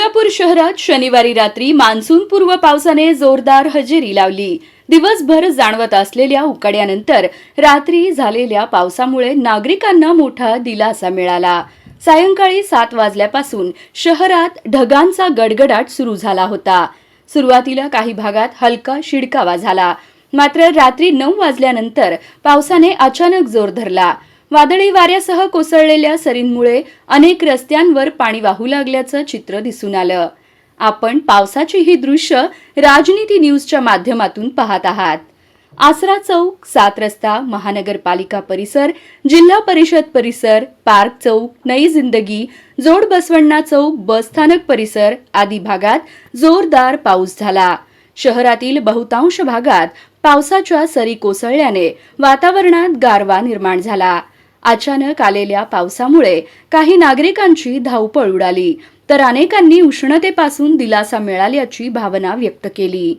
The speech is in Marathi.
सोलापूर शहरात शनिवारी रात्री मान्सूनपूर्व पावसाने जोरदार हजेरी लावली। दिवसभर जाणवत असलेल्या उकाड्यानंतर रात्री झालेल्या पावसामुळे नागरिकांना मोठा दिलासा मिळाला। सायंकाळी 7 वाजल्यापासून शहरात ढगांचा गडगडाट सुरू झाला होता। सुरुवातीला काही भागात हलका शिडकावा झाला, मात्र रात्री 9 वाजल्यानंतर पावसाने अचानक जोर धरला। वादळी वाऱ्यासह कोसळलेल्या सरींमुळे अनेक रस्त्यांवर पाणी वाहू लागल्याचं चित्र दिसून आलं। आपण पावसाची ही दृश्य राजनीती न्यूजच्या माध्यमातून पाहत आहात। आसरा चौक, 7 रस्ता, महानगरपालिका परिसर, जिल्हा परिषद परिसर, पार्क चौक, नई जिंदगी, जोड बसवण्णा चौक, बस स्थानक परिसर आदी भागात जोरदार पाऊस झाला। शहरातील बहुतांश भागात पावसाच्या सरी कोसळल्याने वातावरणात गारवा निर्माण झाला। अचानक आलेल्या पावसामुळे काही नागरिकांची धावपळ उडाली, तर अनेकांनी उष्णतेपासून दिलासा मिळाल्याची भावना व्यक्त केली।